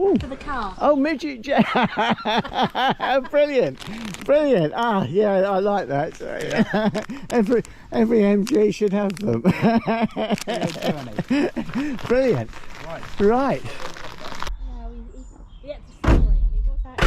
Ooh. for the car. Oh, midget jet. Brilliant. Brilliant. Ah, yeah, I like that. So, yeah. every MG should have them. Brilliant. Right. No, he had to separate me. What's that?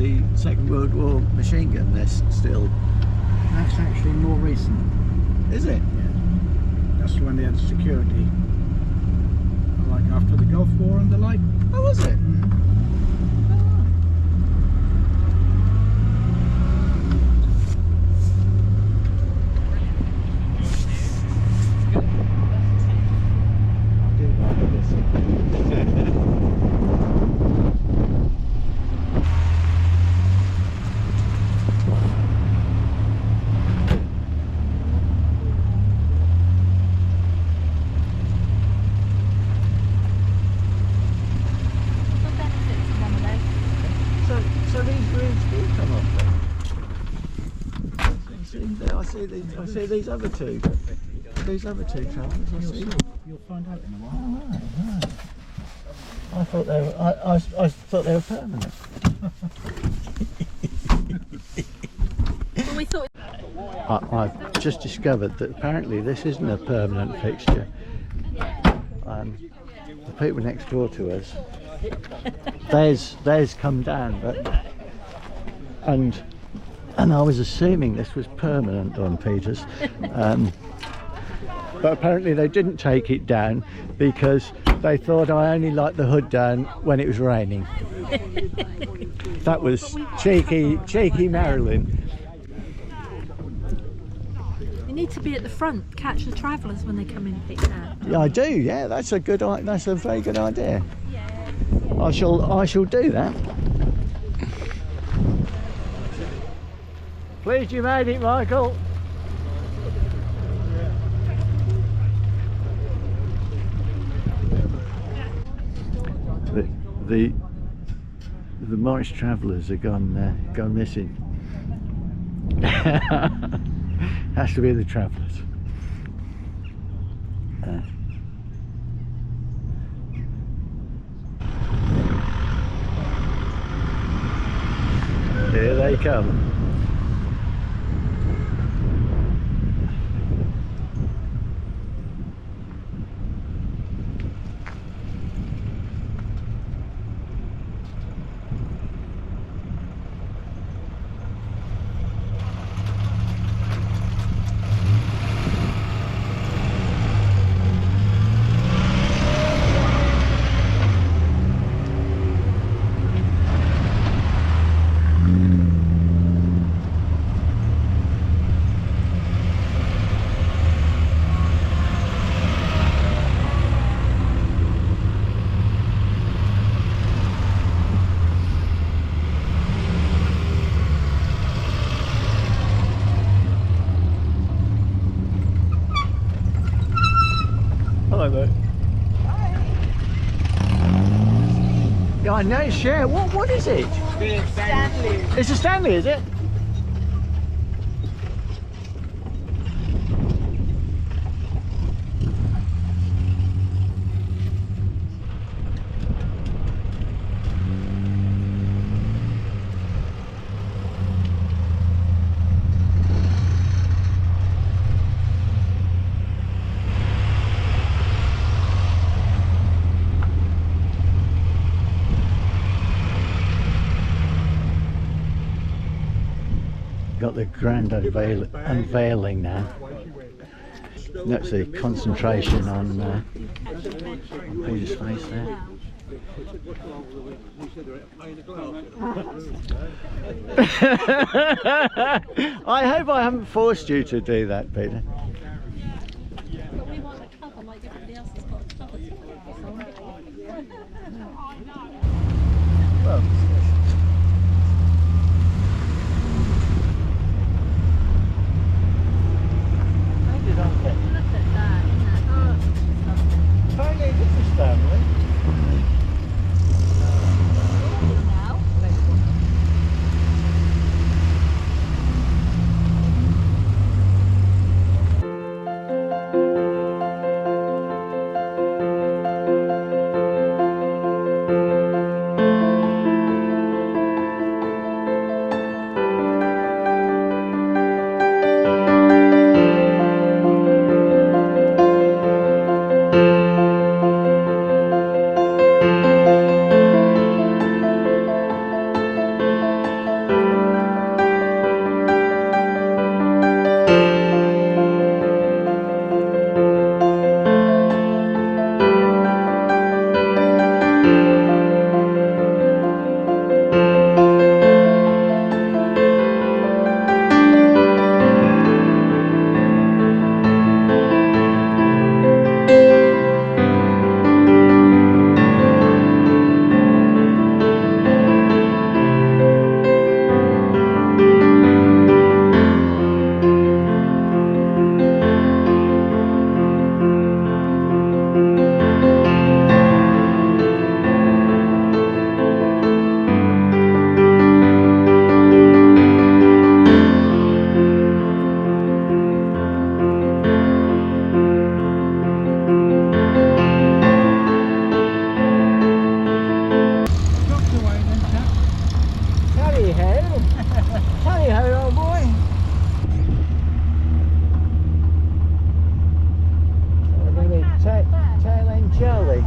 the Second World War machine gun nest still. That's actually more recent. Is it? Yeah. That's when they had security, like after the Gulf War and the like. Oh, was it? I see these other two. These other two travellers. I see. You'll find out in a while. Right. I thought they were. I thought they were permanent. Well, we thought. I've just discovered that apparently this isn't a permanent fixture. The people next door to us, theirs come down, but and I was assuming this was permanent on Peters, but apparently they didn't take it down because they thought I only liked the hood down when it was raining. That was cheeky Marilyn. You need to be at the front, catch the travellers when they come in picked out. Yeah, I do. Yeah, that's a very good idea. I shall do that. Pleased you made it, Michael. The Morris travellers are gone missing. Has to be the travellers. Here they come. Yeah, I know, sure. What is it? It's Stanley. It's a Stanley, is it? Got the grand unveiling now. That's the concentration on Peter's face there. I hope I haven't forced you to do that, Peter. But we want a cover like everybody else has got a cover. Well, ho! Tally ho, old boy! We're going to be tail end Charlie.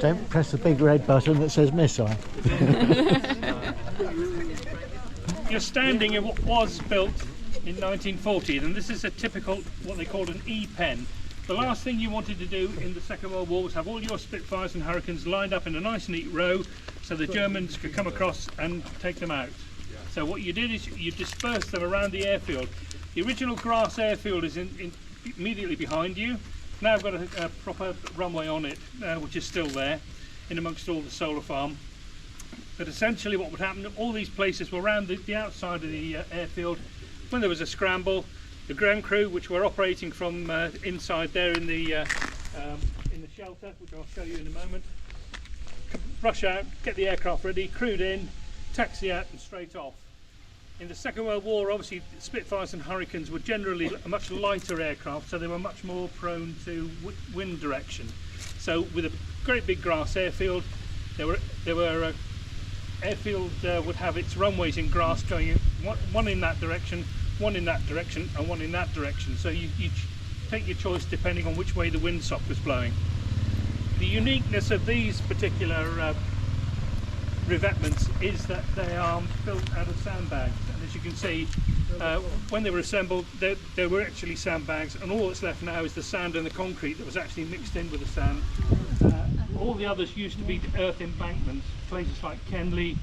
Don't press the big red button that says missile. You're standing in what was built in 1940, and this is a typical, what they called an E-pen. The last thing you wanted to do in the Second World War was have all your Spitfires and Hurricanes lined up in a nice neat row so the Germans could come across and take them out. So what you did is you dispersed them around the airfield. The original grass airfield is immediately behind you. Now I've got a proper runway on it, which is still there, in amongst all the solar farm. But essentially what would happen, all these places were around the outside of the airfield. When there was a scramble, the ground crew, which were operating from inside there in the shelter, which I'll show you in a moment, could rush out, get the aircraft ready, crewed in, taxi out and straight off. In the Second World War, obviously Spitfires and Hurricanes were generally a much lighter aircraft, so they were much more prone to wind direction. So with a great big grass airfield, airfield would have its runways in grass going one in that direction, one in that direction and one in that direction. So you take your choice depending on which way the windsock was blowing. The uniqueness of these particular revetments is that they are built out of sandbags, and as you can see, when they were assembled they were actually sandbags, and all that's left now is the sand and the concrete that was actually mixed in with the sand. All the others used to be earth embankments, places like Kenley,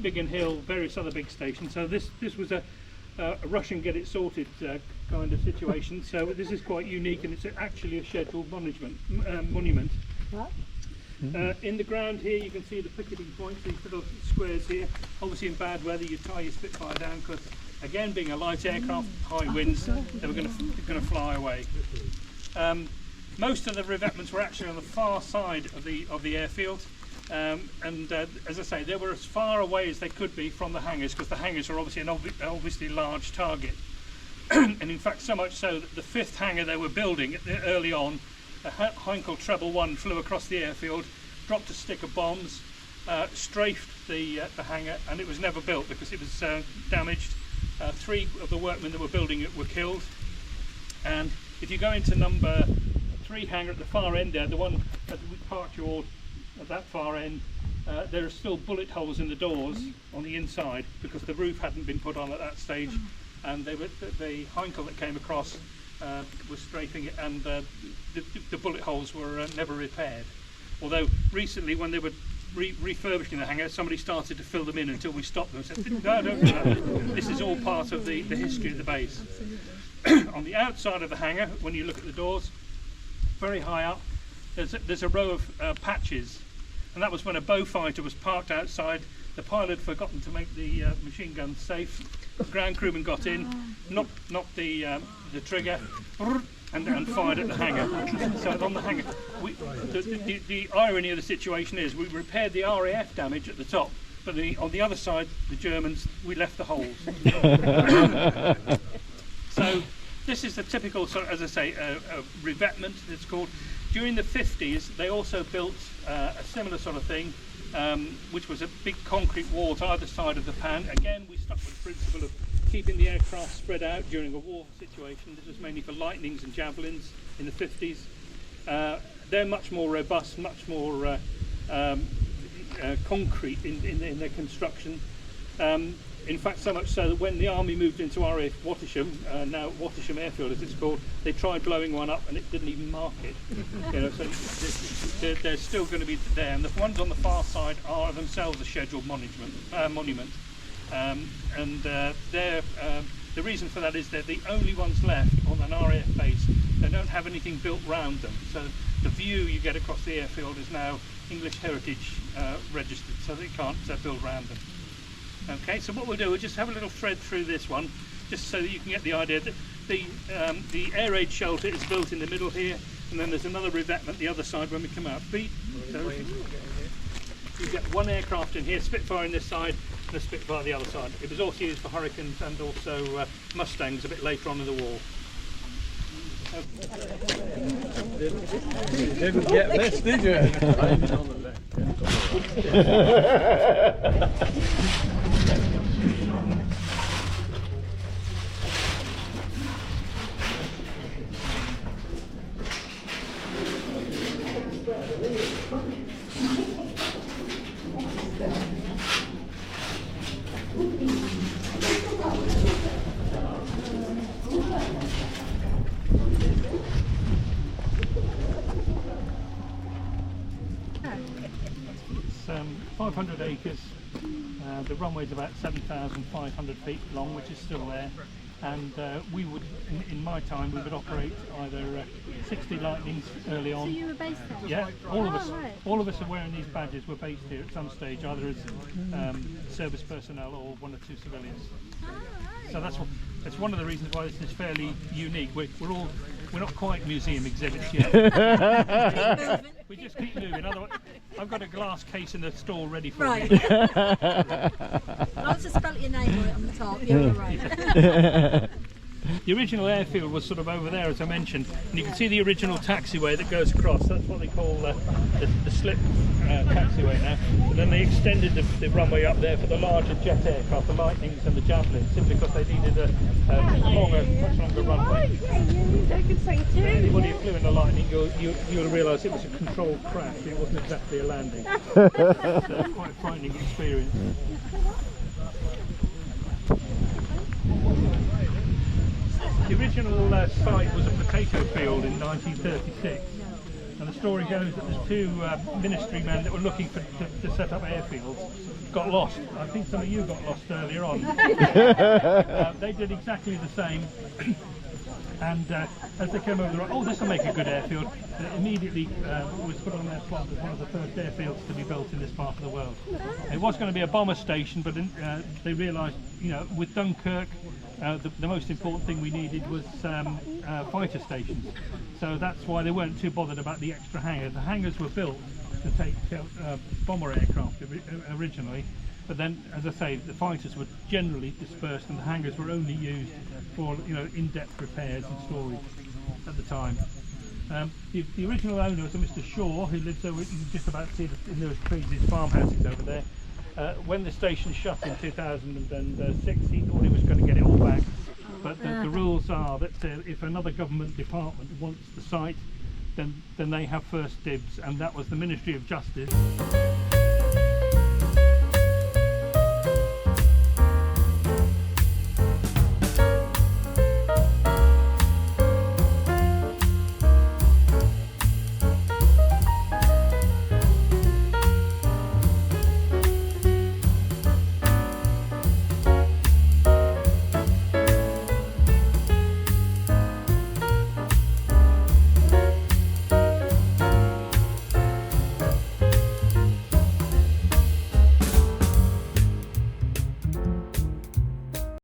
Biggin Hill, various other big stations. So this was a rush and get it sorted kind of situation. So this is quite unique, and it's actually a scheduled monument. In the ground here you can see the picketing points, these little squares here. Obviously in bad weather you tie your Spitfire down because, again, being a light aircraft, high winds, they were going to fly away. Most of the revetments were actually on the far side of the airfield, and as I say, they were as far away as they could be from the hangars, because the hangars are obviously an obviously large target. And in fact, so much so that the 5th hangar they were building early on, a Heinkel Treble 1 flew across the airfield, dropped a stick of bombs, strafed the hangar, and it was never built because it was damaged. 3 of the workmen that were building it were killed. And if you go into number 3 hangar at the far end there, the one that we parked you all at that far end, there are still bullet holes in the doors on the inside because the roof hadn't been put on at that stage, and the Heinkel that came across was strafing it, and the bullet holes were never repaired. Although recently, when they were refurbishing the hangar, somebody started to fill them in until we stopped them and said, no, don't do that. This is all part of the history of the base. On the outside of the hangar, when you look at the doors, very high up, there's a row of patches, and that was when a Beaufighter was parked outside. The pilot had forgotten to make the machine gun safe. The ground crewman got in, knocked the trigger, and fired at the hangar. So on the hangar, the irony of the situation is we repaired the RAF damage at the top, but on the other side, the Germans, we left the holes. So this is the typical, as I say, revetment, it's called. During the 50s, they also built a similar sort of thing, which was a big concrete wall to either side of the pan. Again, we stuck with the principle of keeping the aircraft spread out during a war situation. This was mainly for lightnings and javelins in the 50s. They're much more robust, much more concrete in their construction. In fact, so much so that when the army moved into RAF Coltishall, now Coltishall Airfield as it's called, they tried blowing one up and it didn't even mark it. You know, so they're still going to be there. And the ones on the far side are themselves a scheduled monument. The reason for that is they're the only ones left on an RAF base. They don't have anything built round them. So the view you get across the airfield is now English Heritage registered, so they can't build round them. Okay, so what we'll do, we'll just have a little thread through this one, just so that you can get the idea that the air raid shelter is built in the middle here, and then there's another revetment the other side when we come out. So you get one aircraft in here, Spitfire on this side and a Spitfire the other side. It was also used for Hurricanes and also Mustangs a bit later on in the war. You didn't get this, did you? It's 500 acres, the runway's about 7,500 feet long, which is still there, and we would, in my time, we would operate either 60 Lightnings early on. So you were based there? Yeah, all of us. Right. All of us are wearing these badges. We're based here at some stage, either as service personnel or one or two civilians. Right. So that's one of the reasons why this is fairly unique. We're not quite museum exhibits yet. We just keep moving. Otherwise, I've got a glass case in the store ready for Right. you. I'll just spell your name on it on the top. You're right. The original airfield was sort of over there, as I mentioned, and you can see the original taxiway that goes across. That's what they call the slip taxiway now. But then they extended the runway up there for the larger jet aircraft, the Lightnings and the Javelins, simply because they needed a much longer runway. Anybody who flew in a Lightning, you'll realise it was a controlled crash. It wasn't exactly a landing. So quite a frightening experience. The original site was a potato field in 1936, and the story goes that there's two ministry men that were looking to set up airfields got lost. I think some of you got lost earlier on. They did exactly the same, and as they came over the road, oh, this will make a good airfield, it immediately was put on their plot as one of the first airfields to be built in this part of the world. It was going to be a bomber station, but they realised, with Dunkirk, the most important thing we needed was fighter stations. So that's why they weren't too bothered about the extra hangars. The hangars were built to take bomber aircraft originally, but then, as I say, the fighters were generally dispersed, and the hangars were only used for in-depth repairs and storage at the time. The original owner was a Mr. Shaw, who lives over. You can just about see in those trees, his farmhouses over there. When the station shut in 2006, he thought he was going to get it all back, but the rules are that if another government department wants the site, then they have first dibs, and that was the Ministry of Justice.